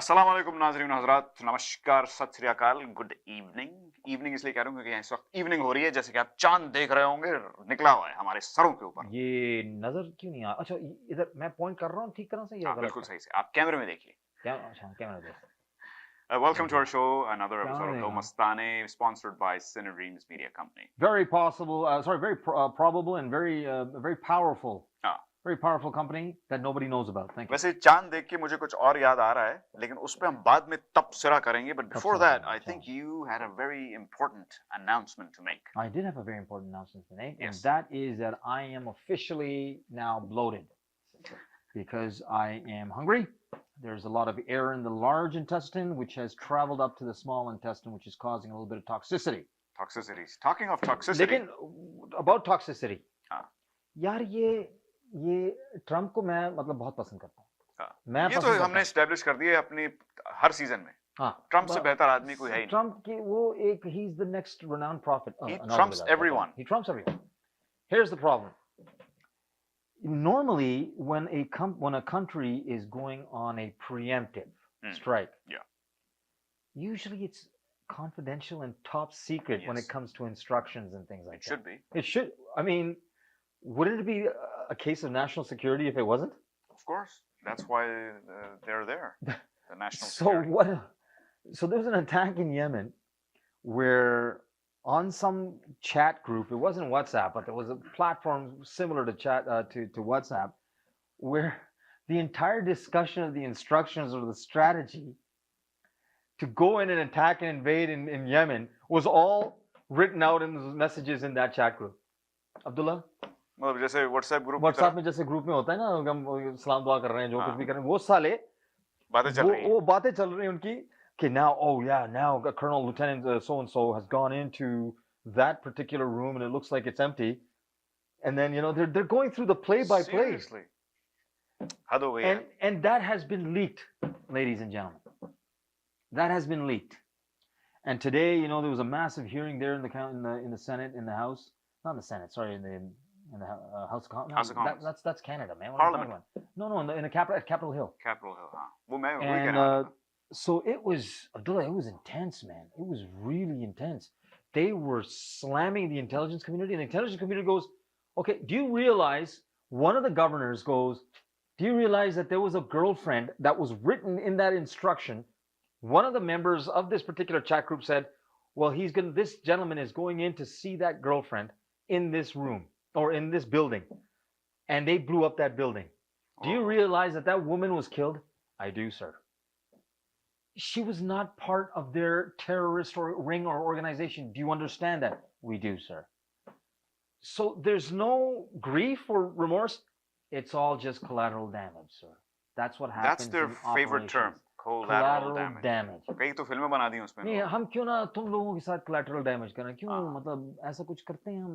अस्सलाम वालेकुम नाज़रीन हज़रात, नमस्कार, सत श्री अकाल, गुड इवनिंग। इवनिंग इसलिए कह रहा हूँ क्योंकि इस वक्त इवनिंग हो रही है, जैसे कि आप चांद देख रहे होंगे, निकला हुआ है हमारे सरों के ऊपर। ये नज़र क्यों नहीं आ अच्छा इधर मैं पॉइंट कर रहा हूँ ठीक तरह से या हाँ, गलत बिल्कुल है? सही से। आप कैमरे में देखिए। क्या अच्छा कैमरा देख welcome to okay our show, another क्या एपिसोड ऑफ दो देखा मस्ताने, sponsored by Cine Dreams Media company. very possible sorry very probable and very हाँ, powerful company that nobody knows about thank you वैसे चांद देख के मुझे कुछ और याद आ रहा है, लेकिन उस पे हम बाद में तबसरा करेंगे, बट बिफोर तबसरा दैट करेंगे आई थिंक अच्छा you had a very important announcement to make. I did have a very important announcement to make and yes, that is that I am officially now bloated because I am hungry. There's a lot of air in the large intestine, which has traveled up to the small intestine, which is causing a little bit of toxicity. Toxicity, talking of toxicity. लेकिन about toxicity, हाँ, यार ये Trump को मैं मतलब बहुत पसंद करता हूँ हाँ, मैं ये तो पसंद करता हमने हूँ एस्टेब्लिश कर दिया है अपनी हर सीजन में। हाँ ट्रम्प से बेहतर आदमी कोई है ही नहीं। ट्रम्प की वो एक he is the next renowned prophet He not trumps really, everyone. he trumps everyone. Here's the problem. Normally when a country is going on a preemptive strike, Yeah. usually it's confidential and top secret when Yes. it comes to instructions and things like It that. should be. It should. I mean, wouldn't it be a case of national security if it wasn't? Of course. That's why they're there. The national So security. what? So there's an attack in Yemen where on some chat group, it wasn't WhatsApp, but there was a platform similar to chat to WhatsApp, where the entire discussion of the instructions or the strategy to go in and attack and invade in Yemen was all written out in the messages in that chat group. Abdullah? मतलब जैसे WhatsApp group WhatsApp में जैसे group में होता है ना हम सलाम दुआ कर रहे हैं जो कुछ भी कर रहे हैं वो साले बातें चल रही हैं। वो बातें चल रही हैं उनकी कि now oh yeah now Colonel Lieutenant so and so has gone into that particular room and it looks like it's empty and then you know they're going through the play by play. Seriously. हद हो गई है। And that has been leaked, ladies and gentlemen. That has been leaked. And today, you know, there was a massive hearing there in the Senate, in the House, not in the Senate, sorry, in the House of Commons. House of Commons. That's Canada, man. What Parliament. am I talking about? No, in the Capitol Hill. Capitol Hill, हाँ। वो मैं वही कह And रहा था। so it was, Abdullah, it was intense, man. It was really intense. They were slamming the intelligence community, and the intelligence community goes, okay, do you realize, one of the governors goes, do you realize that there was a girlfriend that was written in that instruction? One of the members of this particular chat group said, well, this gentleman is going in to see that girlfriend in this room or in this building. And they blew up that building. Do you realize that that woman was killed? I do, sir. She was not part of their terrorist or ring or organization. Do you understand that? We do, sir. So there's no grief or remorse. It's all just collateral damage, sir. That's what happens. That's their favorite term. Collateral damage. कई तो फिल्में बना दी उसमें। नहीं हम क्यों ना तुम लोगों के साथ collateral damage करें क्यों मतलब ऐसा कुछ करते हैं हम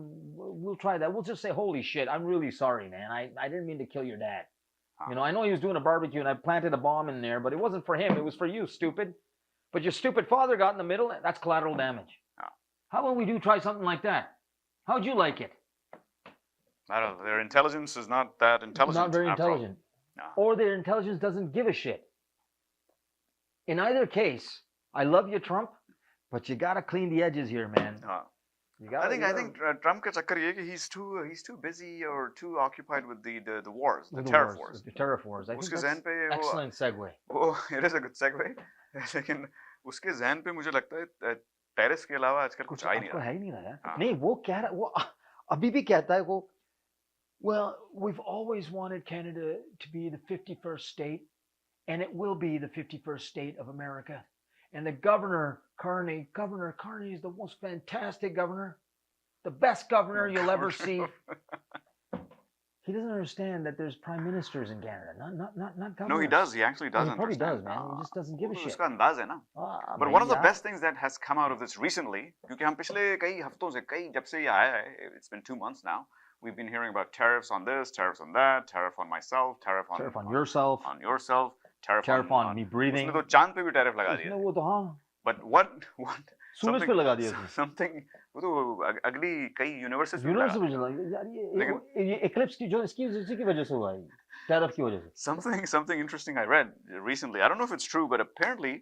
we'll try that. We'll just say holy shit I'm really sorry man I didn't mean to kill your dad. You know I know he was doing a barbecue and I planted a bomb in there but it wasn't for him it was for you stupid. But your stupid father got in the middle that's collateral damage. How about we do try something like that? How'd you like it? I don't know. Their intelligence is not that intelligent. Not very intelligent. No. Or their intelligence doesn't give a shit. In either case, I love you, Trump, but you gotta clean the edges here, man. I think Trump का चक्कर ये कि he's too busy or too occupied with the wars, the tariff wars. The tariff wars. I think उसके ज़हन पे excellent segue. It is a good segue. लेकिन उसके ज़हन पे मुझे लगता है टेरिस के अलावा आजकल कुछ आ ही नहीं रहा। है ही नहीं रहा। नहीं वो कह रहा वो अभी भी कहता है वो well, we've always wanted Canada to be the 51st state, and it will be the 51st state of America. And the Governor Carney is the most fantastic governor, the best governor you'll ever see. He doesn't understand that there's prime ministers in Canada, not governors. No, he does. He actually does. He probably does, man. He just doesn't give a shit. उसका अंदाज है ना. But one of the best things that has come out of this recently, क्योंकि हम पिछले कई हफ्तों से जब से ये आया है, it's been 2 months now. We've been hearing about tariffs on this, tariffs on that, tariff on myself, tariff on yourself, tariff on me breathing. उसने तो चांद पे भी tariff लगा दिया. वो तो हाँ. But what सूरज पे लगा दिया. Something वो तो अगली कई यूनिवर्सिटीज यार ये इक्लिप्स की जो इसकी वजह से हुआ है. टैरिफ की वजह से। Something interesting I read recently. I don't know if it's true, but apparently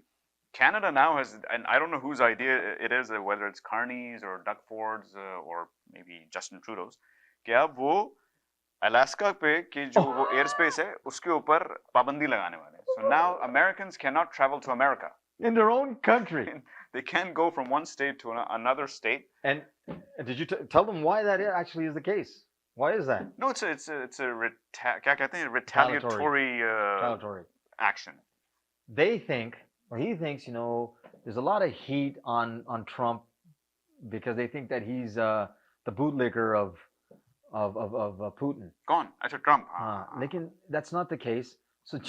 Canada now has, and I don't know whose idea it is, whether it's Carney's or Doug Ford's or maybe Justin Trudeau's, कि अब वो Alaska पे कि जो वो air space है उसके ऊपर पाबंदी लगाने वाले हैं. So now Americans cannot travel to America. In their own country. They can't go from one state to another state. And did you tell them why that actually is the case? Why is that? No, it's a क्या कहते हैं, retaliatory action. They think, or he thinks, you know, there's a lot of heat on Trump because they think that he's the bootlicker of Putin. कौन? अच्छा, Trump. लेकिन that's not the case. So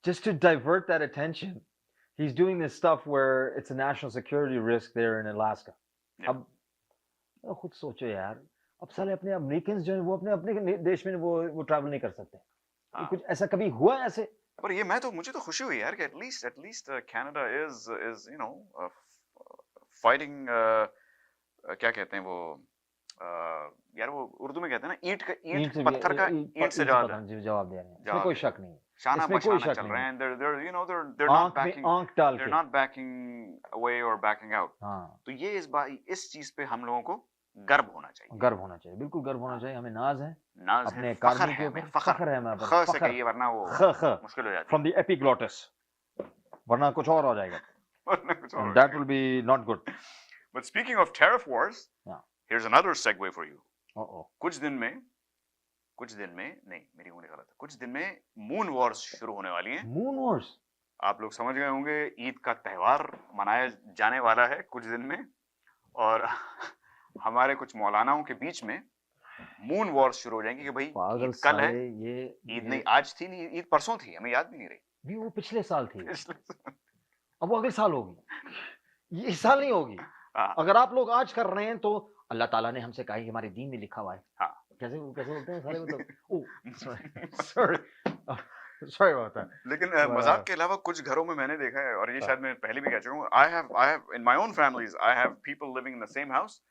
just to divert that attention, he's doing this stuff where it's a national security risk there in Alaska. Yeah. अब खुद सोचो यार, अब साले अपने अमेरिकन्स जो हैं वो अपने देश में वो ट्रैवल नहीं कर सकते. कुछ ऐसा कभी हुआ है ऐसे? पर ये मुझे तो खुशी हुई यार कि at least Canada is you know fighting क्या कहते हैं वो यार वो उर्दू में कहते हैं ना, ईंट से जवाब दे रहे हैं. इसमें कोई शक नहीं है. शाना बशाना चल रहे हैं. They're you know they're not backing away or backing out. तो ये इस चीज पे हम लोगों को गर्व होना चाहिए. बिल्कुल गर्व होना चाहिए. हमें नाज है अपने कार्मिक के ऊपर. फख्र है हमें. ख से कहिए वरना वो मुश्किल हो जाती है. From the epiglottis, वरना कुछ और हो जाएगा. That will be not good. But speaking of tariff wars, here's another segue for you. कुछ दिन में नहीं, मेरी उंगली गलत है. कुछ दिन में मून वॉर्स शुरू होने वाली हैं. मून वॉर्स आप लोग समझ गए होंगे, ईद का त्योहार मनाया जाने वाला है कुछ दिन में, और हमारे कुछ मौलानाओं के बीच में मून वॉर्स शुरू हो जाएंगी कि भाई ईद कल है. ईद नहीं आज थी, नहीं ईद परसों थी, हमें याद भी नहीं रही. वो पिछले साल थी. अब वो अगले साल होगी, ये इस साल नहीं होगी. अगर आप लोग आज कर रहे हैं तो अल्लाह ताला ने हमसे कहा है कि हमारे दीन में लिखा हुआ है. हाँ. कैसे बोलते हैं सारे, मतलब sorry about that. लेकिन मजाक के अलावा कुछ घरों में मैंने देखा है, और ये शायद मैं पहले भी कह चुका हूँ, I have in my own families I have people living in the same house.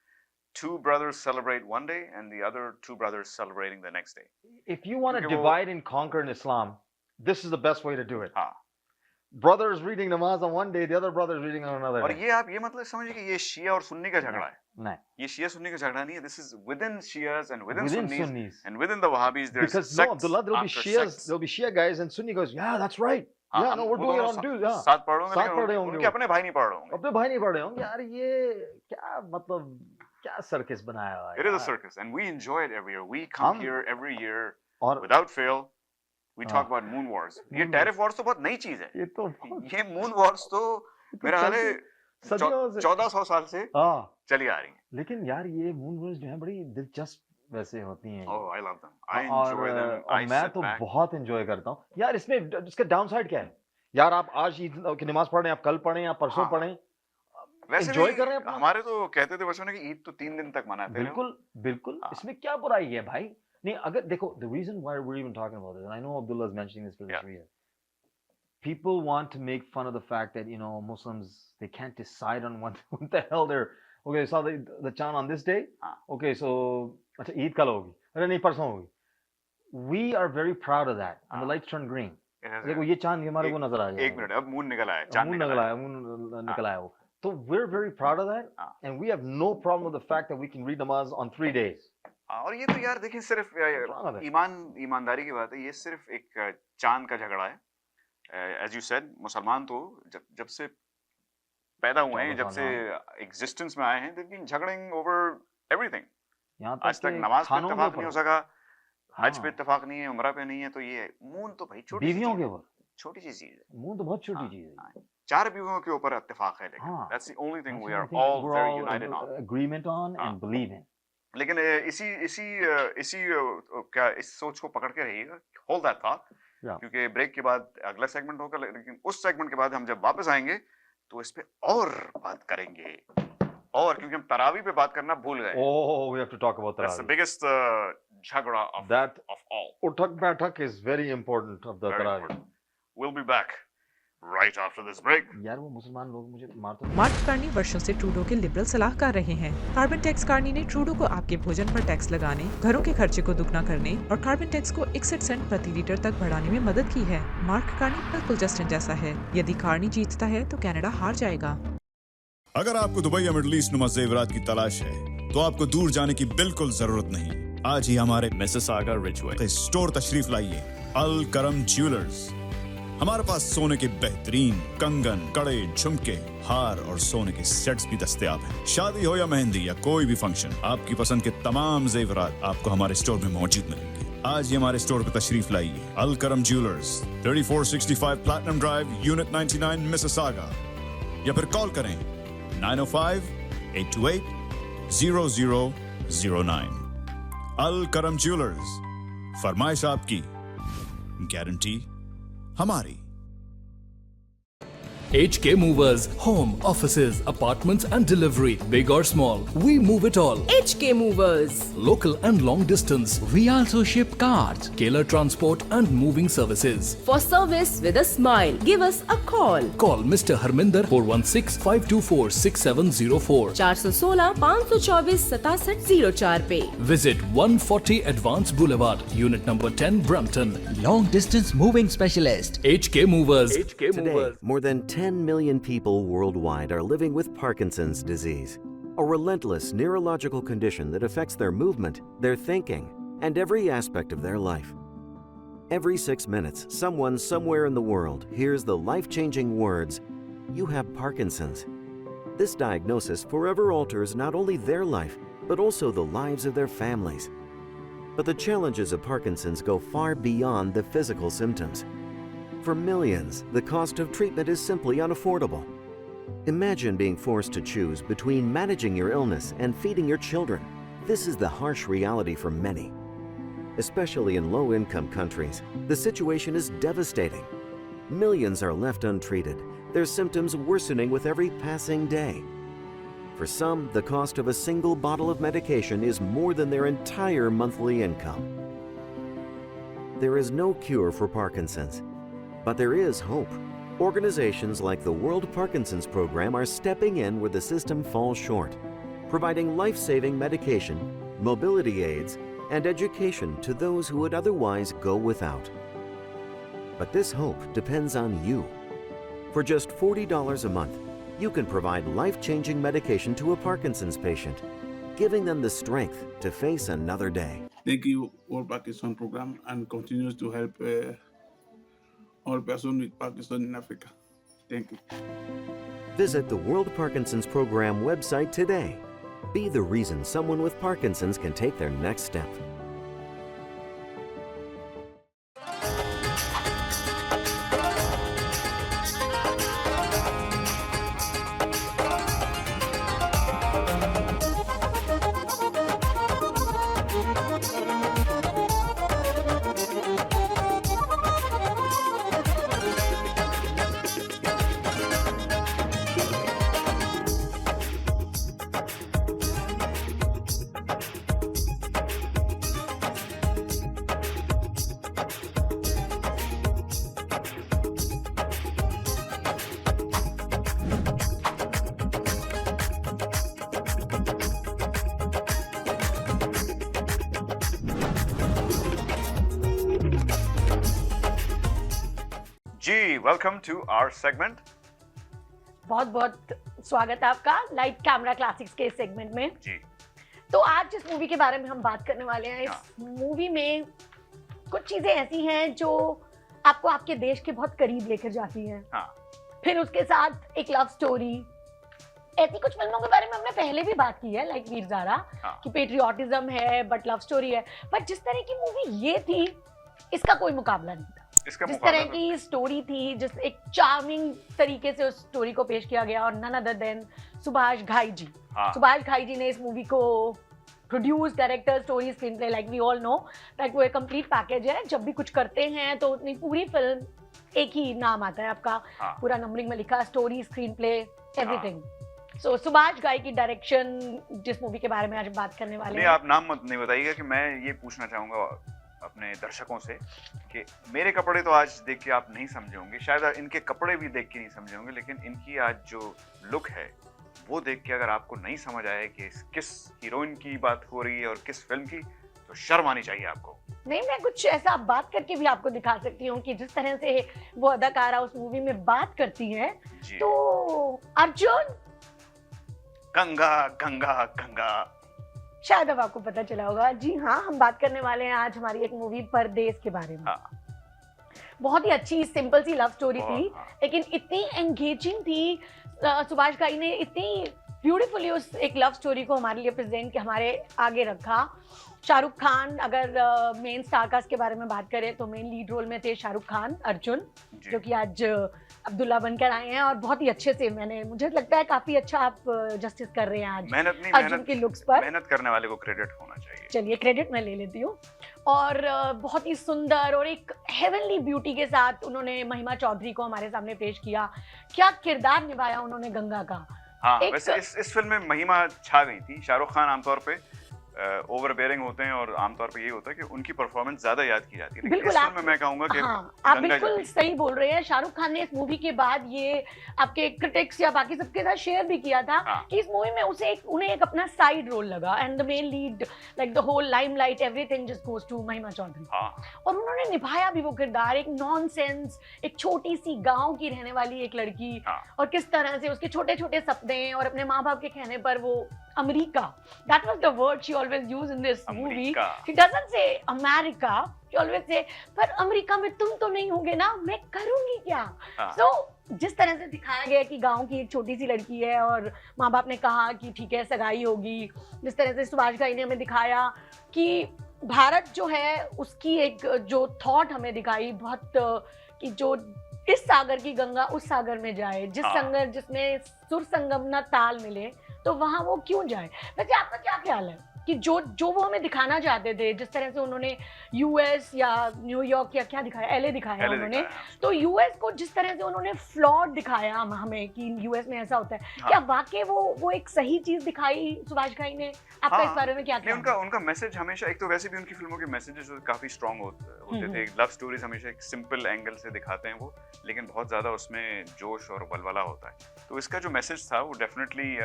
Two brothers celebrate one day and the other two brothers celebrating the next day. If you want to divide and conquer in Islam, this is the best way to do it. हाँ. Brothers reading namaz on one day, the other brothers reading on another day. और ये आप ये मतलब समझिए कि ये शिया और सुन्नी का झगड़ा है. नहीं, ये शिया सुन्नी का झगड़ा नहीं है. This is within Shias and within Sunnis and within the Wahhabis. There's sects. Abdullah, there'll be Shia guys and Sunni goes, yeah, that's right. Yeah, no, we're doing it on dudes. Yeah. साथ पढ़ रहे होंगे, उनके अपने भाई नहीं पढ़ रहे होंगे. अपने भाई नहीं पढ़ रहे होंगे. यार ये क्या मतलब क्या सर्कस बनाया हुआ है. It is a circus and we enjoy it every year. We come here every year without fail. We talk about moon wars. ये tariff wars तो बहुत नई चीज है. ये moon wars तो मेरा ख्याल है 1400 साल से चली आ रही है. लेकिन यार ये moon wars जो है बड़ी दिलचस्प वैसे होती हैं. Oh, I love them. I enjoy them. मैं तो बहुत एंजॉय करता हूँ. यार इसमें इसका डाउन साइड क्या है? यार आप आज ईद की नमाज पढ़ें, आप कल पढ़ें, आप परसों पढ़ें, वैसे एंजॉय कर रहे हैं. हमारे तो कहते थे बच्चों ने कि ईद तो 3 दिन तक मनाते हैं. बिल्कुल. इसमें क्या बुराई है भाई? नहीं, अगर देखो, the reason why we're even talking about this, and I know Abdullah is mentioning this for this reason, people want to make fun of the fact that, you know, Muslims, they can't decide on what the hell they're, okay, saw the chant on this day, okay, so अच्छा ईद कल होगी, अरे नहीं परसों होगी. We are very proud of that, and the lights turn green. देखो ये चांद हमारे को नजर आ गया. एक मिनट, अब मून निकल आया, चांद निकल आया वो. So we're very proud of that, and we have no problem with the fact that we can read namaz on 3 days. और ये तो यार देखिए सिर्फ ईमानदारी की बात है. ये सिर्फ एक चांद का झगड़ा है. As you said, मुसलमान तो जब से पैदा हुए हैं, जब से एग्जिस्टेंस में आए हैं, they've been झगड़ing over everything. आज तक नमाज पे इत्तेफाक नहीं हो सका, हज पे इत्तेफाक नहीं है, उम्रा पे नहीं है. तो ये मून तो भाई छोटी सी चीज है. मून तो बहुत छोटी चीज है. 4 बीवियों के ऊपर इत्तेफाक है, लेकिन that's the only thing we are all very united on. Agreement on and believe in. लेकिन इस सोच को पकड़ के रहिएगा, hold that thought, क्योंकि ब्रेक के बाद अगला सेगमेंट होगा. लेकिन उस सेगमेंट के बाद हम जब वापस आएंगे तो इस पे और बात करेंगे, और क्योंकि हम तरावी पे बात करना भूल गए. Oh, we have to talk about Taraweeh. That's the biggest झगड़ा of all. Uthak Baitak is very important of the Taraweeh. We'll be back right after this break. यार वो मुसलमान लोग मुझे मारते मार्क कार्नी वर्षों से ट्रूडो के लिबरल सलाहकार रहे हैं। कार्बन टैक्स कार्नी ने ट्रूडो को आपके भोजन पर टैक्स लगाने, घरों के खर्चे को दुगना करने और कार्बन टैक्स को 61 सेंट प्रति लीटर तक बढ़ाने में मदद की है। मार्क कार्नी बिल्कुल जस्टिन जैसा है। यदि कार्नी जीतता है तो कनाडा हार जाएगा। अगर आपको दुबई या मिडल ईस्ट नुमा ज़ेवरात की तलाश है तो आपको दूर जाने की बिल्कुल जरूरत नहीं। आज ही हमारे मिसिसागा रिजवे स्टोर तशरीफ लाइए। अल करम ज्वेलर्स। हमारे पास सोने के बेहतरीन कंगन, कड़े, झुमके, हार और सोने के सेट्स भी दस्तयाब हैं। शादी हो या मेहंदी या कोई भी फंक्शन, आपकी पसंद के तमाम जेवरात आपको हमारे स्टोर में मौजूद मिलेंगे। आज ही हमारे स्टोर पर तशरीफ लाइए। अल करम jewellers, 3465 platinum drive, unit 99, Mississauga. या फिर कॉल करें 905-828-0009। अल करम ज्वेलर्स, फरमाइश आपकी, गारंटी हमारी। HK Movers, home, offices, apartments and delivery, big or small, we move it all. HK Movers. Local and long distance, We also ship cars. Tailor transport and moving services. For service with a smile, give us a call. Call Mr. Harminder 416-524-6704. 416-524-6704 पे। Visit 140 Advance Boulevard, Unit number 10, Brampton. Long distance moving specialist. HK Movers. Today, more than 10 million people worldwide are living with Parkinson's disease, a relentless neurological condition that affects their movement, their thinking, and every aspect of their life. Every 6 minutes, someone somewhere in the world hears the life-changing words, "You have Parkinson's." This diagnosis forever alters not only their life, but also the lives of their families. But the challenges of Parkinson's go far beyond the physical symptoms. For millions, the cost of treatment is simply unaffordable. Imagine being forced to choose between managing your illness and feeding your children. This is the harsh reality for many. Especially in low-income countries, the situation is devastating. Millions are left untreated, their symptoms worsening with every passing day. For some, the cost of a single bottle of medication is more than their entire monthly income. There is no cure for Parkinson's. But there is hope. Organizations like the World Parkinson's Program are stepping in where the system falls short, providing life-saving medication, mobility aids, and education to those who would otherwise go without. But this hope depends on you. For just $40 a month, you can provide life-changing medication to a Parkinson's patient, giving them the strength to face another day. Thank you, World Parkinson Program, and continues to help all persons with Parkinson in Africa. Thank you. Visit the World Parkinson's Program website today. Be the reason someone with Parkinson's can take their next step. Ji, welcome to our segment. बहुत बहुत स्वागत है आपका light camera classics के segment में। जी। तो आज जिस मूवी के बारे में हम बात करने वाले हैं, इस मूवी में कुछ चीजें ऐसी हैं जो आपको आपके देश के बहुत करीब लेकर जाती हैं। हाँ। फिर उसके साथ एक लव स्टोरी। ऐसी कुछ फिल्मों के बारे में हमने पहले भी बात की है, लाइक वीर ज़ारा, कि पेट्रियोटिज्म है बट लव स्टोरी है। बट जिस तरह की मूवी ये थी, इसका कोई मुकाबला नहीं था। जिस तरह की स्टोरी थी, जिस एक चार्मिंग तरीके से उस स्टोरी को पेश किया गया, और नन अदर देन सुभाष घाई जी। सुभाष घाई जी ने इस मूवी को produce, director, story, screenplay, like we all know that वो एक कंप्लीट पैकेज है। जब भी कुछ करते हैं तो उतनी पूरी फिल्म एक ही नाम आता है आपका, पूरा नंबरिंग में लिखा, स्टोरी, स्क्रीन प्ले, एवरीथिंग। सो सुभाष घाई की डायरेक्शन जिस मूवी के बारे में आज बात करने वाले हैं। आप नाम मत नहीं बताइएगा कि मैं ये पूछना चाहूंगा अपने दर्शकों से कि मेरे कपड़े तो आज देख के आप नहीं समझे होंगे, शायद इनके कपड़े भी देख के नहीं समझे होंगे, लेकिन इनकी आज जो लुक है वो देख के अगर आपको नहीं समझ आया कि किस हीरोइन की बात हो रही है और किस फिल्म की, तो शर्म आनी चाहिए आपको। नहीं, मैं कुछ ऐसा बात करके भी आपको दिखा सकती हूँ कि जिस तरह से वो अदाकारा उस मूवी में बात करती है, तो अर्जुन गंगा गंगा गंगा, शायद अब आपको पता चला होगा। जी हाँ, हम बात करने वाले हैं आज हमारी एक मूवी परदेस के बारे में। बहुत ही अच्छी सिंपल सी लव स्टोरी थी, लेकिन इतनी एंगेजिंग थी। सुभाष घई ने इतनी ब्यूटीफुली उस एक लव स्टोरी को हमारे लिए प्रेजेंट के हमारे आगे रखा। शाहरुख खान, अगर मेन स्टारकास्ट के बारे में बात करें तो मेन लीड रोल में थे शाहरुख खान, अर्जुन, जो कि आज अब्दुल्ला बनकर आए हैं और बहुत ही अच्छे से, मुझे लगता है काफी अच्छा आप जस्टिस कर रहे हैं आज अर्जुन के लुक्स पर। मेहनत करने वाले को क्रेडिट होना चाहिए। चलिए, क्रेडिट मैं ले लेती हूँ। और बहुत ही सुंदर और एक हेवनली ब्यूटी के साथ उन्होंने महिमा चौधरी को हमारे सामने पेश किया। क्या किरदार निभाया उन्होंने गंगा का। हाँ, वैसे इस फिल्म में महिमा छा गई थी। शाहरुख खान आमतौर पे ओवरबेयरिंग होते हैं और आमतौर पे ये होता है कि उनकी परफॉर्मेंस ज्यादा याद की जाती है, लेकिन इस फिल्म में मैं कहूंगा कि आप बिल्कुल सही बोल रहे हैं। शाहरुख खान ने इस मूवी के बाद ये आपके क्रिटिक्स या बाकी सबके साथ शेयर भी किया था कि इस मूवी में उन्हें एक अपना साइड रोल लगा, and the main lead, like the whole limelight, everything just goes to Mahima Chaudhary. और उन्होंने निभाया भी वो किरदार, एक नॉनसेंस, एक छोटी सी गांव की रहने वाली एक लड़की, और किस तरह से उसके छोटे छोटे सपने और अपने माँ बाप के कहने पर वो America, that was the word she always used in this movie. She doesn't say America, she always say, पर अमेरिका में तुम तो नहीं होगे ना, मैं करूंगी क्या। So जिस तरह से दिखाया गया कि गांव की एक छोटी सी लड़की है और माँ बाप ने कहा कि ठीक है सगाई होगी, जिस तरह से सुभाष घई ने हमें दिखाया कि भारत जो है उसकी एक जो थॉट हमें दिखाई बहुत, कि जो इस सागर की गंगा उस सागर में जाए, जिस संगर जिसमें सुर संगम ना ताल मिले तो वहां वो क्यों जाए। वैसे आपका क्या ख्याल है कि जो वो हमें दिखाना चाहते थे, जिस तरह से उन्होंने यूएस या न्यूयॉर्क या क्या दिखाया, एलए दिखाया उन्होंने, तो यूएस को जिस तरह से उन्होंने फ्लॉड दिखाया हमें कि यूएस में ऐसा होता है, क्या वाकई वो एक सही चीज दिखाई सुभाष घई ने। आपका इस बारे में क्या ख्याल है। उनका मैसेज हमेशा, एक तो वैसे भी उनकी फिल्मों के मैसेजेस काफी स्ट्रॉन्ग होते थे। लव स्टोरीज हमेशा एक सिंपल एंगल से दिखाते हैं वो, लेकिन बहुत ज्यादा उसमें जोश और बलबला होता है। तो इसका जो मैसेज था वो डेफिनेटली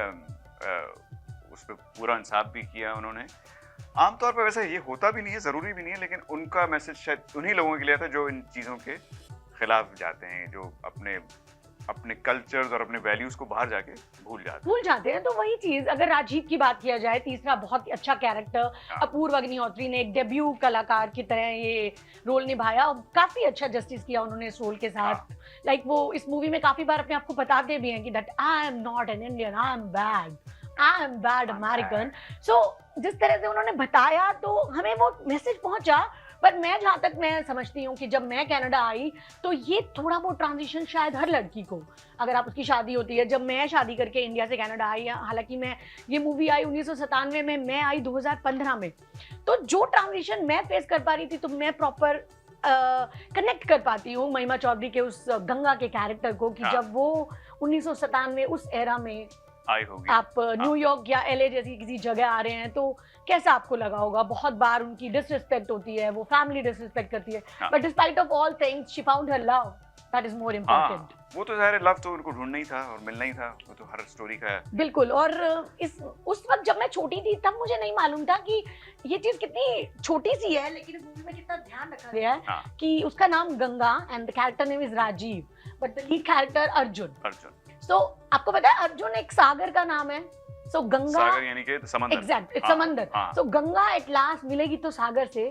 उस पर पूरा इंसाफ भी किया उन्होंने। आमतौर पर वैसे ये होता भी नहीं है, जरूरी भी नहीं है, लेकिन उनका मैसेज शायद उन्हीं लोगों के लिए था जो इन चीजों के खिलाफ जाते हैं, जो अपने कल्चर्स और अपने वैल्यूज को बाहर जाके भूल जाते हैं। तो वही चीज, अगर राजीव की बात किया जाए, तीसरा बहुत ही अच्छा कैरेक्टर, अपूर्व अग्निहोत्री ने एक डेब्यू कलाकार की तरह ये रोल निभाया और काफी अच्छा जस्टिस किया उन्होंने इस रोल के साथ। लाइक वो इस मूवी में काफी बार अपने आप को बताते भी हैं कि that I am not an Indian, I am bad American. So जिस तरह से उन्होंने बताया तो हमें वो मैसेज पहुंचा। पर मैं जहाँ तक मैं समझती हूँ कि जब मैं कनाडा आई तो ये थोड़ा बहुत ट्रांजिशन शायद हर लड़की को, अगर आप उसकी शादी होती है, जब मैं शादी करके इंडिया से कनाडा आई, हालांकि ये मूवी आई 1997 में, मैं आई 2015 में, तो जो ट्रांजिशन मैं फेस कर पा रही थी, तो मैं प्रॉपर कनेक्ट कर पाती हूँ महिमा चौधरी के उस गंगा के कैरेक्टर को, कि जब वो 1997 उस एरा में आई होगी, आप न्यूयॉर्क या एलए जैसी किसी जगह आ रहे हैं, तो कैसा आपको लगा होगा। बहुत बार उनकी डिसरिस्पेक्ट होती है, वो फैमिली डिसरिस्पेक्ट करती है, but despite of all things she found her love, that is more important. वो तो ज़ाहिर है, लव तो उनको ढूंढना ही था और मिलना ही था, वो तो हर स्टोरी का है। बिल्कुल। और उस वक्त जब मैं छोटी थी तब मुझे नहीं मालूम था कि ये चीज कितनी छोटी सी है, लेकिन इस मूवी में कितना ध्यान रखा गया है कि उसका नाम Ganga and the character name is Rajiv, but the lead character Arjun. So, आपको पता है अर्जुन एक सागर का नाम है। So, गंगा सागर यानी कि समंदर। Exact, it's समंदर। So, गंगा एट लास्ट मिलेगी तो सागर से,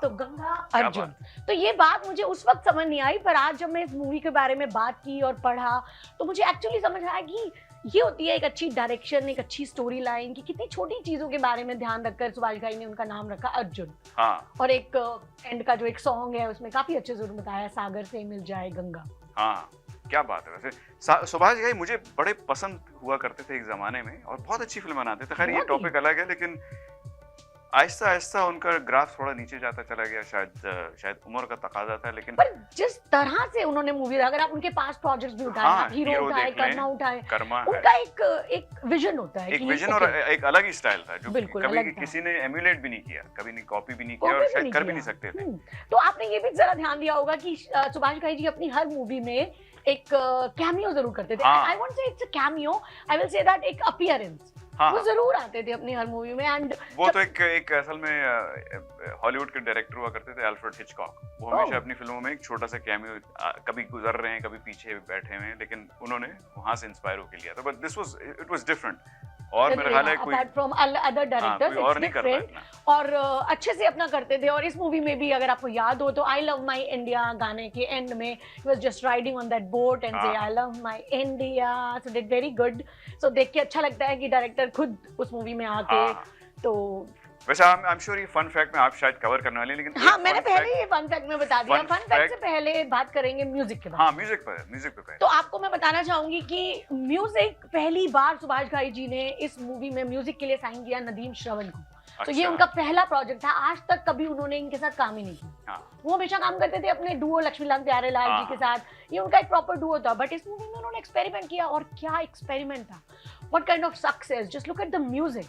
तो गंगा अर्जुन। तो ये बात मुझे उस वक्त समझ नहीं आई, पर आज जब मैं इस मूवी के बारे में बात की और पढ़ा तो मुझे एक्चुअली समझ आया कि ये होती है एक अच्छी डायरेक्शन, एक अच्छी स्टोरी लाइन, की कितनी छोटी चीजों के बारे में ध्यान रखकर सुभाष घई ने उनका नाम रखा अर्जुन। और एक एंड का जो एक सॉन्ग है उसमें काफी अच्छे से बताया, सागर से मिल जाए गंगा। क्या बात है। वैसे सुभाष घई मुझे बड़े पसंद हुआ करते थे एक जमाने में, और बहुत अच्छी फिल्म बनाते थे। खैर ये टॉपिक अलग है, लेकिन आहिस्ता आहिस्ता उनका ग्राफ थोड़ा नीचे जाता चला गया, शायद उम्र का तकाजा था, लेकिन पर जिस तरह से उन्होंने मूवी, अगर आप उनके पास प्रोजेक्ट्स भी उठाए, हाँ, आप हीरो उठाए, कर्मा उठाए, उनका एक विजन होता है, एक विजन और एक अलग ही स्टाइल था जो कभी किसी ने एम्यूलेट भी नहीं किया, कभी नहीं कॉपी भी नहीं किया और शायद कर भी नहीं सकते थे। तो आपने ये भी जरा ध्यान दिया होगा कि सुभाष घई जी अपनी हर मूवी में एक कैमियो जरूर करते थे। I won't say it's a cameo, I will say that एक अपीयरेंस, वो जरूर आते थे अपनी हर मूवी में। एंड वो तो एक असल में हॉलीवुड के डायरेक्टर हुआ करते थे, अल्फ्रेड हिचकॉक। वो हमेशा अपनी फिल्मों में एक छोटा सा कैमियो, कभी गुजर रहे हैं, कभी पीछे बैठे हुए हैं, लेकिन उन्होंने वहां से इंस्पायर होकर लिया था। बट इट वाज डिफरेंट, और मेरा ख्याल है कोई अपार्ट फ्रॉम अदर डायरेक्टर्स और नहीं कर रहा है और अच्छे से अपना करते थे। और इस मूवी में भी अगर आपको याद हो तो आई लव माई इंडिया गाने के एंड में ही was just riding on that boat and say I love my India, so did very good. So देख के अच्छा लगता है कि डायरेक्टर खुद उस मूवी में आके तो वैसे आई एम श्योर ये फन फैक्ट में आप शायद कवर करने वाले हैं, लेकिन हाँ मैंने पहले ये फन फैक्ट में बता दिया। फन फैक्ट से पहले बात करेंगे म्यूजिक के बारे में। हाँ म्यूजिक पे तो आपको मैं बताना चाहूंगी कि म्यूजिक पहली बार सुभाष घई जी ने इस मूवी में म्यूजिक के लिए साइन किया नदीम श्रवण को। तो ये उनका पहला प्रोजेक्ट था, आज तक कभी उन्होंने इनके साथ काम ही नहीं किया। वो हमेशा काम करते थे अपने डुओ लक्ष्मीलाल प्यारेलाल जी के साथ, ये उनका एक प्रॉपर डुओ था। बट इस मूवी में उन्होंने एक्सपेरिमेंट किया, और क्या एक्सपेरिमेंट था, what kind of success, just look at the music.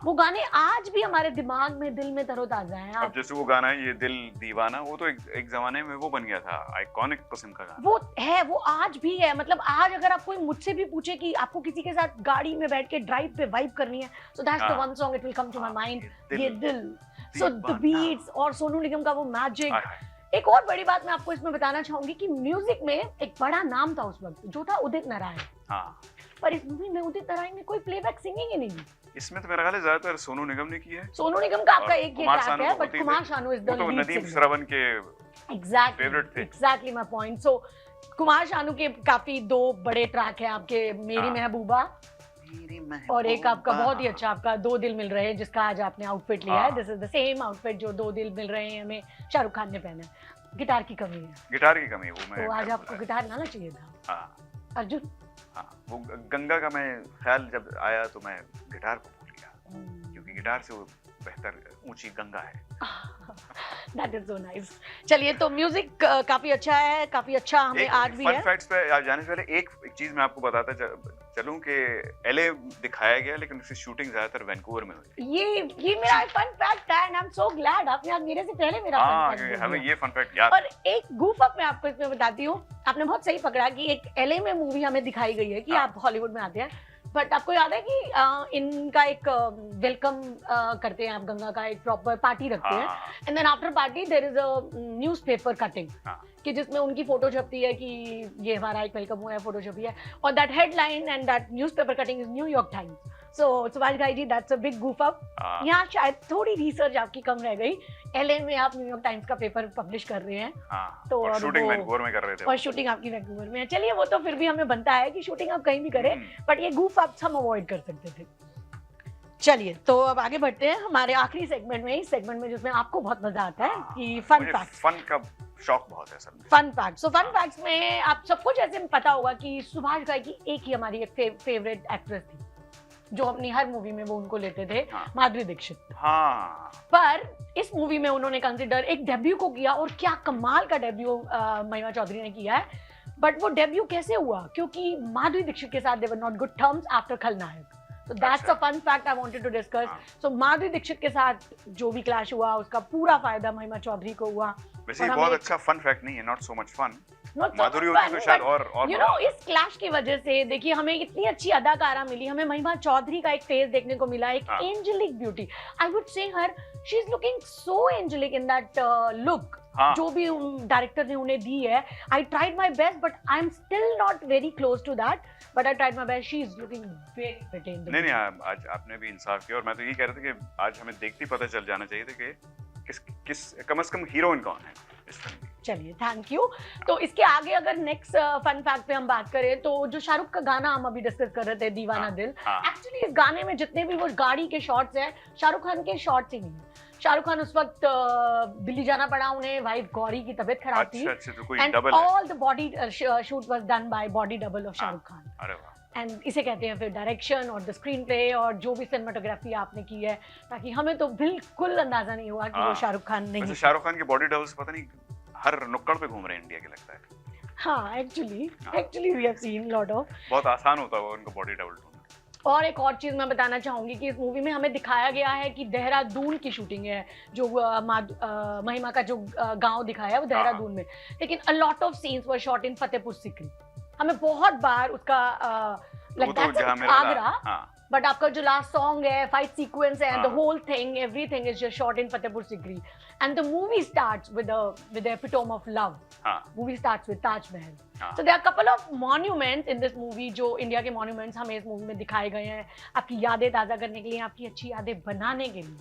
वो गाने आज भी हमारे दिमाग में, दिल में तरोताजा हैं। अब जैसे वो गाना है ये दिल दीवाना, वो तो एक जमाने में वो बन गया था आइकॉनिक किस्म का गाना। वो है, वो आज भी है। मतलब आज अगर आप कोई मुझसे भी पूछे कि आपको किसी के साथ गाड़ी में बैठ के ड्राइव पे वाइब करनी है, so that's the one song it will come to my mind, Yeh Dil. So the beats और सोनू निगम का वो मैजिक। एक और बड़ी बात मैं आपको इसमें बताना चाहूंगी कि म्यूजिक में एक बड़ा नाम था उस वक्त, जो था उदित नारायण। पर इस मूवी में उदित नारायण ने कोई प्लेबैक सिंगिंग ही नहीं की। इसमें तो मेरा ख्याल है ज्यादातर सोनू निगम ने की है। सोनू निगम का आपका एक ये ट्रैक है, but Kumar Sanu is the lead. Nadeem Shravan के फेवरेट थे। Exactly my point. So Kumar Sanu के काफी दो बड़े ट्रैक हैं आपके, मेरी महबूबा और एक आपका बहुत ही अच्छा आपका दो दिल मिल रहे हैं, जिसका आज आपने आउटफिट लिया है। This is the same outfit जो दो दिल मिल रहे हैं हमें शाहरुख खान ने पहना है। गिटार की कमी है, गिटार की कमी है वो। मैं तो आज आपको गिटार लाना चाहिए था अर्जुन। हाँ, वो गंगा का मैं ख्याल जब आया तो मैं गिटार को भूल गया, क्योंकि गिटार से वो बेहतर ऊंची गंगा है। That is so nice. चलिए, तो म्यूजिक काफी अच्छा है, काफी अच्छा हमें आज भी है। फन फैक्ट्स पे जाने से पहले एक चीज मैं आपको बताता चलूं कि एलए दिखाया गया, लेकिन उसकी शूटिंग ज्यादातर वैंकूवर में हुई। ये मेरा फन फैक्ट है, and I am so glad आपने आज मेरे से पहले मेरा फन फैक्ट हमें ये फन फैक्ट याद। और एक गूफ अप मैं आपको इसमें बताती हूँ, आपने बहुत सही पकड़ा कि एक एलए में मूवी हमें दिखाई गई है कि आप हॉलीवुड में आते हैं, बट आपको याद है कि इनका एक वेलकम करते हैं आप, गंगा का एक प्रॉपर पार्टी रखते हैं, and then after party there is a newspaper cutting कि जिसमें उनकी फोटो छपती है कि ये हमारा एक वेलकम हुआ है, फोटो छपी है, और that headline and that newspaper cutting is New York Times. So Subhash Ghai ji, that's a big goof up. यहाँ शायद थोड़ी रिसर्च आपकी कम रह गई, एलए में आप न्यूयॉर्क टाइम्स का पेपर पब्लिश कर रहे हैं, तो और शूटिंग वैंकूवर में कर रहे थे, और शूटिंग आपकी वैंकूवर में है। चलिए, वो तो फिर भी हमें बनता है कि शूटिंग आप कहीं भी करें, बट ये गूफ अप्स हम अवॉइड कर सकते थे। चलिए, तो अब आगे बढ़ते हैं हमारे आखिरी सेगमेंट में, इस सेगमेंट में जिसमें आपको बहुत मजा आता है कि फन फैक्ट। फन का शौक बहुत है sir. Fun fact. So fun facts में आप सबको जैसे पता होगा कि सुभाष घई की एक ही हमारी एक फेवरेट एक्ट्रेस थी, जो अपनी हर मूवी में वो उनको लेते थे, माधुरी दीक्षित। पर इस मूवी में उन्होंने कंसिडर एक डेब्यू को किया, और क्या कमाल का डेब्यू महिमा चौधरी ने किया है। बट वो डेब्यू कैसे हुआ, क्योंकि माधुरी दीक्षित के साथ they were not good terms after Khalnayak. So that's a fun fact I wanted to discuss. So माधुरी दीक्षित के साथ जो भी क्लैश हुआ, उसका पूरा फायदा महिमा चौधरी को हुआ। वैसे ये बहुत अच्छा फन फैक्ट नहीं है, not so much fun. माधुरी होती तो शायद और you know, इस क्लैश की वजह से देखिए हमें इतनी अच्छी अदाकारा मिली, हमें महिमा चौधरी का एक फेस देखने को मिला, एक angelic beauty. I would say her, she is looking so angelic in that look. जो भी डायरेक्टर ने उन्हें दी है, I tried my best, but I'm still not very close to that. But I tried my best. She is looking very pretty in the नहीं, आज आपने भी इंसाफ किया, और मैं तो यही कह रहा था कि आज हमें देखते ही पता चल जाना चाहिए था कि किस कम से कम हीरोइन कौन है इस फिल्म की। चलिए, थैंक यू। तो इसके आगे अगर नेक्स्ट फन फैक्ट पे हम बात करें, तो जो शाहरुख का गाना हम अभी डिस्कस कर रहे थे, दीवाना दिल, एक्चुअली इस गाने में जितने भी वो गाड़ी के शॉट्स हैं, शाहरुख खान के शॉट्स ही नहीं है। शाहरुख खान उस वक्त दिल्ली जाना पड़ा उन्हें, वाइफ गौरी की तबीयत खराब थी, and all the body shoot was done by body double of Shahrukh Khan. And इसे कहते हैं फिर डायरेक्शन और द स्क्रीन प्ले और जो भी सिनेमाटोग्राफी आपने की है, ताकि हमें तो बिल्कुल अंदाजा नहीं हुआ कि वो शाहरुख खान नहीं है। शाहरुख खान के बॉडी डबल्स पता नहीं हर नुक्कड़ पे घूम रहे हैं इंडिया के, लगता है। हाँ, actually we have seen lot of. बहुत आसान होता है वो उनको बॉडी डबल ढूंढना। और एक और चीज मैं बताना चाहूंगी कि इस मूवी में हमें दिखाया गया है कि देहरादून की शूटिंग है, जो महिमा का जो गांव दिखाया है वो देहरादून में, लेकिन a lot of scenes were shot in Fatehpur Sikri. हमें बहुत बार उसका आगरा, बट आपका जो लास्ट सॉन्ग है, फाइट सीक्वेंस है, the whole thing, everything is just shot in Fatehpur Sikri. And the movie starts with the epitome of love. Movie starts with Taj Mahal. So there are couple of monuments in this movie जो India के monuments हमें इस movie में दिखाए गए हैं, आपकी यादें ताज़ा करने के लिए, आपकी अच्छी यादें बनाने के लिए।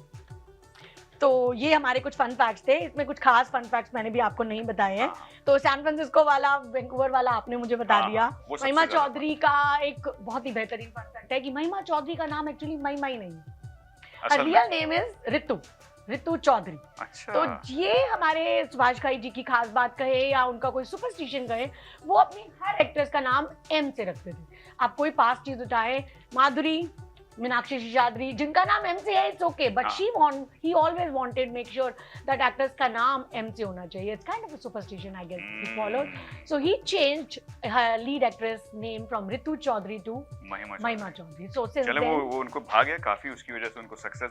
तो ये हमारे कुछ फन फैक्ट्स थे। इसमें कुछ खास फन फैक्ट्स मैंने भी आपको नहीं बताए हैं। तो सैन फ्रांसिस्को वाला, वैंकूवर वाला आपने मुझे बता दिया। महिमा चौधरी का एक बहुत ही बेहतरीन फन फैक्ट है कि महिमा चौधरी का नाम एक्चुअली महिमा ही नहीं है, real name is Ritu Chaudhary. अच्छा। तो ये हमारे सुभाष घई जी की खास बात कहे या उनका कोई सुपरस्टिशन कहे, वो अपनी हर एक्ट्रेस का नाम एम से रखते थे। आप कोई पास चीज उठाए, माधुरी, मीनाक्षी शेषाद्री, जिनका नाम एम से है, it's okay, but he always wanted make sure that actors का नाम एम से होना चाहिए। It's kind of a superstition I guess he followed. So he changed her lead actress name from Ritu Chaudhary to Mahima Chaudhary. So since चलो वो उनको भाग्य काफी, उसकी वजह से उनको सक्सेस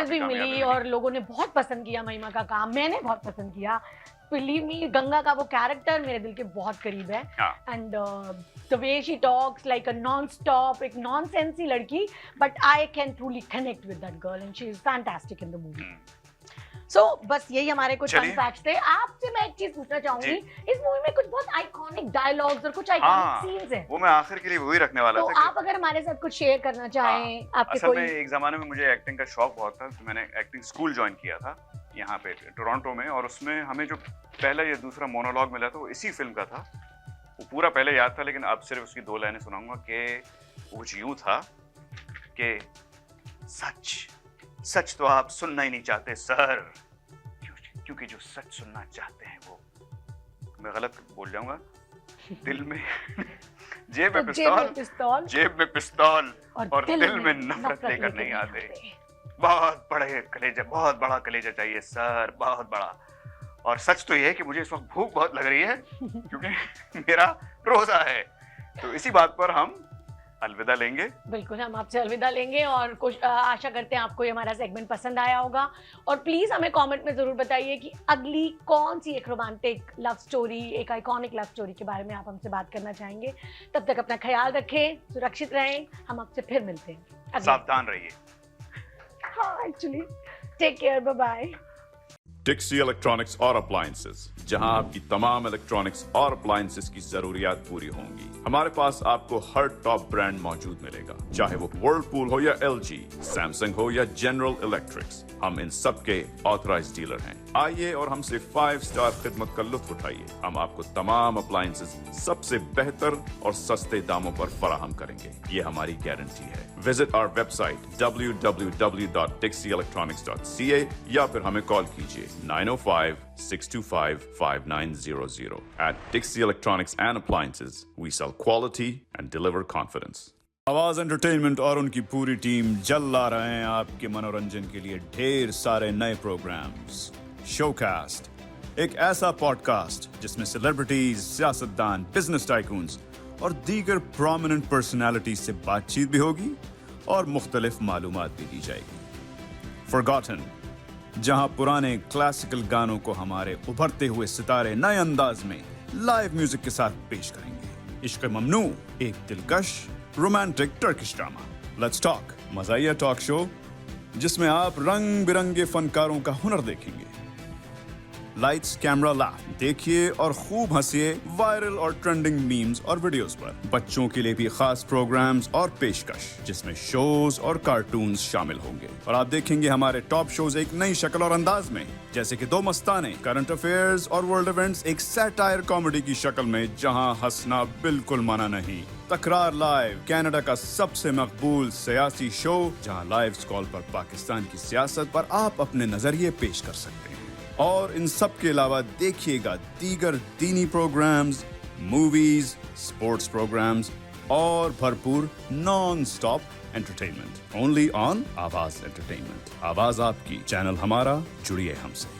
भी मिली और लोगों ने बहुत पसंद किया महिमा का काम। मैंने बहुत पसंद किया। बिलीव मी, गंगा का वो कैरेक्टर मेरे दिल के बहुत करीब है। And the way she talks like a non stop, एक नॉनसेंसी लड़की, but I can truly connect with that girl and she is fantastic in the movie. So बस यही हमारे कुछ फन फैक्ट्स थे। आपसे मैं एक चीज पूछना चाहूंगी, इस मूवी में कुछ बहुत आइकॉनिक डायलॉग्स और कुछ आइकॉनिक सीन्स हैं। वो मैं आखिर के लिए वही रखने वाला था। तो आप अगर हमारे साथ कुछ शेयर करना चाहें, आपके असल में एक जमाने में मुझे एक्टिंग का शौक बहुत था। मैंने एक्टिंग स्कूल ज्वाइन किया था यहाँ पे टोरंटो में, और उसमें हमें जो पहला या दूसरा मोनोलॉग मिला था वो इसी फिल्म का था। वो पूरा पहले याद था, लेकिन अब सिर्फ उसकी 2 लाइनें सुनाऊंगा कि वो कुछ यूं था कि सच तो आप सुनना ही नहीं चाहते सर, क्योंकि जो सच सुनना चाहते हैं वो, मैं गलत बोल जाऊंगा, दिल में जेब में पिस्तौल और दिल में नफरत लेकर नहीं आते। बहुत बड़ा कलेजा चाहिए सर, बहुत बड़ा। और सच तो ये है कि मुझे इस वक्त भूख बहुत लग रही है क्योंकि मेरा रोजा है। तो इसी बात पर हम अलविदा लेंगे। बिल्कुल, हम आपसे अलविदा लेंगे और आशा करते हैं आपको ये हमारा सेगमेंट पसंद आया होगा। और प्लीज हमें कमेंट में जरूर बताइए कि अगली कौन सी एक रोमांटिक लव स्टोरी, एक आइकॉनिक लव स्टोरी के बारे में आप हमसे बात करना चाहेंगे। तब तक अपना ख्याल रखें, सुरक्षित रहें। हम आपसे फिर मिलते हैं। सावधान रहिए। हाँ, actually take care, bye bye. Dixy electronics और अप्लायंसेस, जहां आपकी तमाम इलेक्ट्रॉनिक्स और अप्लायंसेस की जरूरियात पूरी होंगी। हमारे पास आपको हर टॉप ब्रांड मौजूद मिलेगा, चाहे वो वर्लपूल हो या एलजी, सैमसंग हो या जनरल इलेक्ट्रिक्स। हम इन सब के ऑथराइज्ड डीलर हैं। आइए और हमसे 5 स्टार खिदमत का लुत्फ उठाइए। हम आपको तमाम अप्लायंसेस सबसे बेहतर और सस्ते दामों पर फराहम करेंगे, ये हमारी गारंटी है। विजिट आवर वेबसाइट www.dixieelectronics.ca या फिर हमें कॉल कीजिए 905-625-5900. At Dixie Electronics and Appliances, we sell quality and deliver confidence. आवाज एंटरटेनमेंट और उनकी पूरी टीम जल ला रहे हैं आपके मनोरंजन के लिए ढेर सारे नए प्रोग्राम्स। शोकास्ट, एक ऐसा पॉडकास्ट जिसमें सेलिब्रिटीज, सियासतदान, बिजनेस टाइकून्स और दीगर प्रोमिनेंट पर्सनालिटीज से बातचीत भी होगी और मुख्तलिफ मालूमात भी दी जाएगी। फॉरगॉटन, जहां पुराने क्लासिकल गानों को हमारे उभरते हुए सितारे नए अंदाज में लाइव म्यूजिक के साथ पेश करेंगे। इश्क ममनू, एक दिलकश romantic Turkish drama. Let's talk, मज़ाहिया टॉक शो जिसमें आप रंग बिरंगे फनकारों का हुनर देखेंगे। लाइट्स कैमरा लाफ, देखिए और खूब हंसिए वायरल और ट्रेंडिंग मीम्स और वीडियोस पर। बच्चों के लिए भी खास प्रोग्राम्स और पेशकश जिसमें शोज और कार्टून्स शामिल होंगे। और आप देखेंगे हमारे टॉप शोज एक नई शक्ल और अंदाज में, जैसे कि दो मस्ताने, करंट अफेयर्स और वर्ल्ड इवेंट्स एक सैटायर कॉमेडी की शक्ल में, जहां हंसना बिल्कुल मना नहीं। तकरार लाइव, कनाडा का सबसे मकबूल सियासी शो, जहां लाइव कॉल पर पाकिस्तान की सियासत पर आप अपने नजरिए पेश कर सकते हैं। और इन सब के अलावा देखिएगा दीगर दीनी प्रोग्राम्स, मूवीज, स्पोर्ट्स प्रोग्राम्स, और भरपूर non stop entertainment only on आवाज एंटरटेनमेंट। आवाज आपकी, चैनल हमारा, जुड़िए हमसे।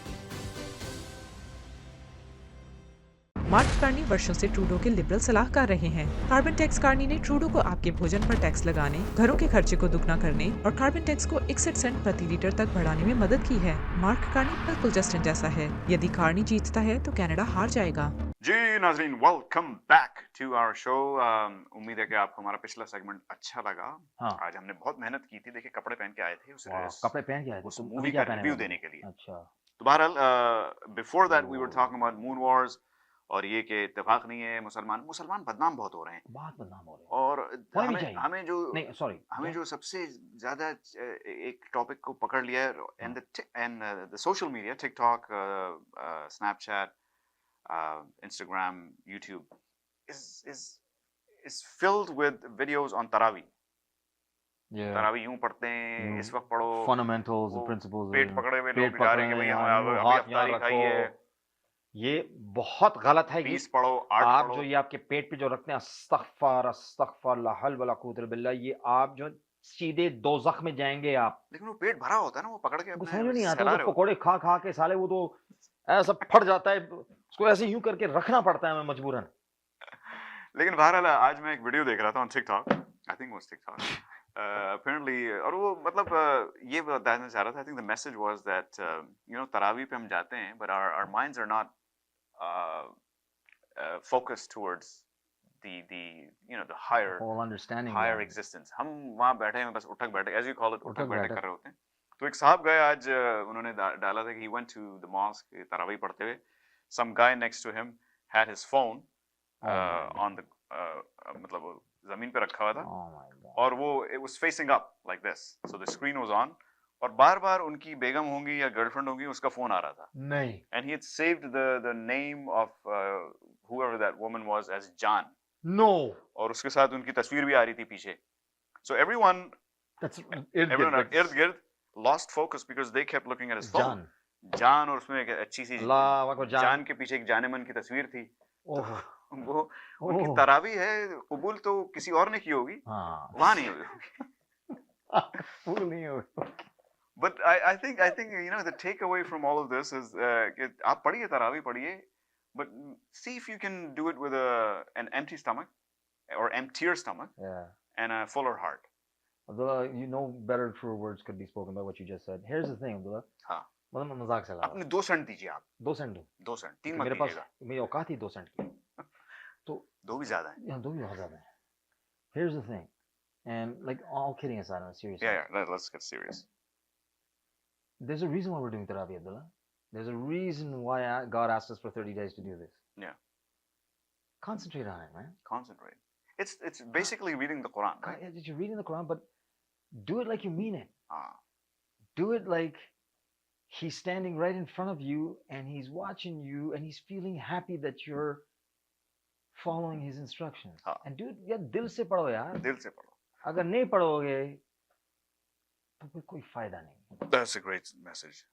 मार्क कार्नी वर्षों से ट्रूडो के लिबरल सलाहकार रहे हैं। कार्बन टैक्स कार्नी ने ट्रूडो को आपके भोजन पर टैक्स लगाने, घरों के खर्चे को दुगना करने और कार्बन टैक्स को 61 सेंट प्रति लीटर तक बढ़ाने में मदद की है। मार्क कार्नी बिल्कुल जस्टिन जैसा है। यदि कार्नी जीतता है तो कनाडा हार जाएगा। जी नाजरीन, welcome back to our show. उम्मीद है कि आपको हमारा पिछला सेगमेंट अच्छा लगा। हाँ। आज हमने बहुत मेहनत की थी। देखिए कपड़े पहन के आए थे कपड़े पहन के आए थे, उस तो मूवी अभी का क्या पहने रिव्यू हुए देने हैं? के लिए। अच्छा, तो बहरहाल before that we were talking about moon wars और ये कि इत्तेफाक नहीं है, मुसलमान बदनाम बहुत हो रहे हैं बहुत बदनाम हो रहे हैं। और होने भी चाहिए। हमें जो नहीं सॉरी, हमें जो सबसे ज्यादा एक टॉपिक को पकड़ लिया है and the social media, TikTok, Snapchat, Instagram, YouTube is filled with videos on तरावी। तरावी यूं पढ़ते हैं, इस वक्त पढ़ो, फंडामेंटल्स वो एंड प्रिंसिपल्स, पेट पकड़े हुए लोग जा रहे हैं कि भाई हमें अभी अफ्तारी खाई है, ये बहुत गलत है। 20 पढ़ो, 8 आप पढ़ो। जो ये आपके पेट पे जो रखते हैं, अस्तगफर ला हौल वला कुव्वता बिल्लाह, ये आप जो सीधे दोज़ख में जाएंगे आप। लेकिन वो पेट भरा होता है ना, वो पकड़ के उनको अपने समझ में नहीं आता, सहला वो रहे हो। पकोड़े खा खा के साले वो तो ऐसा फट जाता है, उसको ऐसे यूं करके रखना पड़ता है हमें मजबूरन। लेकिन बहरहाल आज मैं एक वीडियो देख रहा था on TikTok, I think was TikTok apparently, और वो मतलब ये बताना चाह रहा था, I think the message was that you know तरावी पे हम जाते हैं but our minds are not focused towards the you know the Whole understanding higher that. existence। हम वहाँ बैठे हैं, बस उठक बैठक, as you call it, उठक उठक बैठक बैठक। कर रहे होते हैं। तो एक साहब गए आज, उन्होंने डाला था कि he went to the mosque तरावी पढ़ते हुए, some guy next to him had his phone on the मतलब वो जमीन पे रखा हुआ था Oh my God. और वो it was facing up like this, so the screen was on और बार बार उनकी बेगम होंगी या गर्लफ्रेंड होंगी, उसका फोन आ रहा था नहीं, and he had saved the name of whoever that woman was as John, no, और उसके साथ उनकी तस्वीर भी आ रही थी पीछे। So everyone that's इर्द गिर्द lost focus because they kept looking at his phone। जान, और उसमें एक अच्छी सी अल्लाह अकबर, जान के पीछे एक जानेमन की तस्वीर थी। ओह, वो उनकी तरावी है, कबूल तो किसी और ने की होगी, हाँ, वहाँ नहीं हुई। फूल नहीं हो। But I think you know the takeaway from all of this is कि आप पढ़िए तरावी पढ़िए, but see if you can do it with an empty stomach or emptier stomach Yeah. and a fuller heart। Abdullah, you know better truer words could be spoken by what you just said. Here's the thing, Abdullah. हाँ, मतलब मैं मजाक से लगा अपने 2 Saint दीजिए आप, 2 Saint दूं, 2 सेंट, 3 मत मेरे पास दीजिएगा, मेरी औकात ही 2 सेंट की, तो 2 भी ज्यादा है। यहाँ 2 भी बहुत ज्यादा है। Here's the thing, and like all kidding aside, on a serious Yeah, note, yeah, let's get serious। there's a reason why we're doing Tarawih, Abdullah. There's a reason why God asked us for 30 days to do this. Yeah, Concentrate on it, man. concentrate। It's basically reading the Quran, right? You're reading the Quran, but do it like you mean it. हाँ, Do it like he's standing right in front of you and he's watching you and he's feeling happy that you're following his instructions. हाँ। And do it यार दिल से पढ़ो यार। दिल से पढ़ो। अगर नहीं पढ़ोगे तो फिर कोई फायदा नहीं। That's a great message।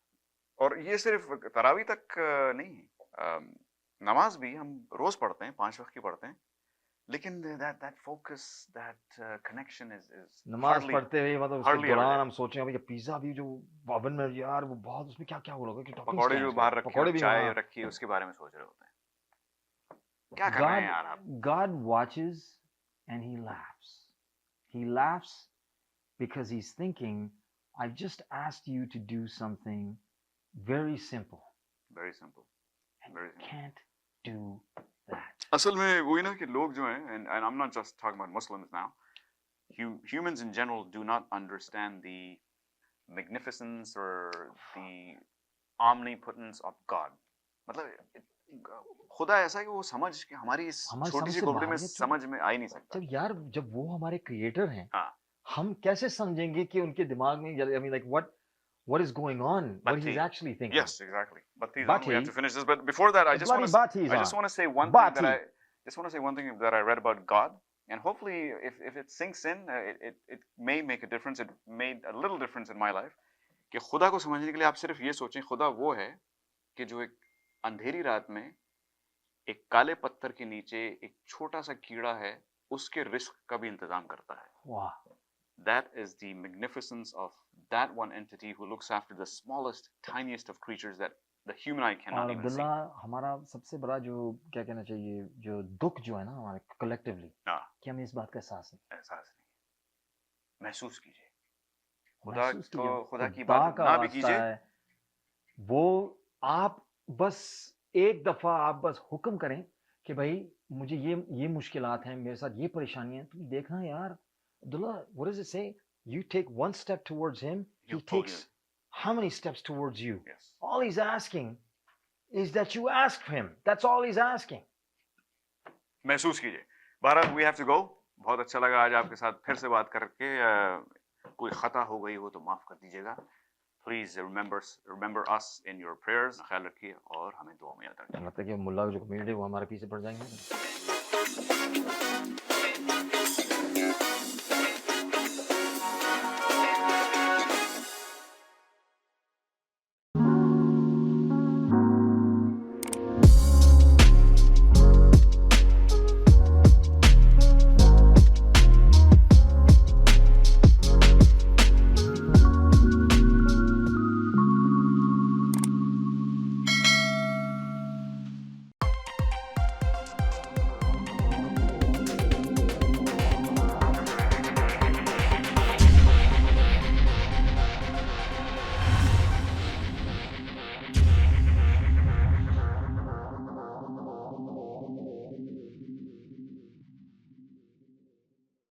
और ये सिर्फ तरावी तक नहीं, नमाज भी हम रोज पढ़ते हैं, 5 वक्त की पढ़ते हैं, लेकिन that focus, that connection is नमाज hardly पढ़ते हुए मतलब उसके hardly ever दौरान there। हम सोचें अभी ये पिज्जा भी जो ओवन में यार वो बहुत उसमें क्या क्या हो रहा है कि toppings पकौड़े क्या जो हैं बाहर इसमें? रखे पकौड़े हैं, भी चाय वहाँ। रखी है, उसके बारे में सोच रहे होते हैं। क्या कर रहे हैं यार आप? God watches and he laughs. He laughs because he's thinking, I've just asked you to do something very simple. Very simple, And very you simple। can't do that. असल में वही ना कि लोग जो हैं, and I'm not just talking about Muslims now, humans in general do not understand the magnificence or the omnipotence of God। मतलब खुदा ऐसा है कि वो समझ कि हमारी इस हमारी छोटी समझ सी से खोपड़ी में बाहर है तो- समझ में आ ही नहीं सकता। जब यार जब वो हमारे क्रिएटर हैं, हाँ, हम कैसे समझेंगे कि उनके दिमाग में I mean like what is going on, what he's Bhatti। actually thinking. Yes, exactly। But we have Bhatti- to finish this. But before that, I The just want bloody Bhatti is to, I just on. want to say one thing that Bhatti. I just want to say one thing that I read about God, and hopefully, if it sinks in, it may make a difference. It made a little difference in my life. कि खुदा को समझने के लिए आप सिर्फ ये सोचें, खुदा वो है कि जो एक अंधेरी रात में एक काले पत्थर के नीचे एक छोटा सा कीड़ा है उसके रिस्क का भी इंतजाम करता है. वाह. That is the magnificence of that one entity who looks after the smallest, tiniest of creatures that the human eye cannot और even see. अब्दुल्ला, हमारा सबसे बड़ा जो क्या कहना चाहिए, जो दुख जो है ना हमारे कलेक्टिवली, हाँ, कि हमें इस बात का एहसास नहीं. एहसास नहीं. महसूस कीजिए. खुदा महसूस कीजिए, को खुदा की खुदा बात का ना भी वास्ता कीजिए. है. वो आप बस एक दफा आप बस हुक्म करें कि भाई मुझे ये मुश्किलात हैं, मेरे साथ ये परेशानी है, तुम देखना यार Abdullah, what does it say? You take one step towards him, he He'll pull takes you. how many steps towards you? Yes. All he's asking is that you ask him. That's all he's asking. महसूस कीजिए. Bharat, we have to go. बहुत अच्छा लगा आज आपके साथ फिर से बात करके. कोई खता हो गई हो तो माफ कर दीजिएगा. Please remember us in your prayers. ख्याल रखिए और हमें दुआ में याद रखिए. लगता है कि मुल्ला जो कम्युनिटी वो हमारे पीछे पड़ जाएंगे.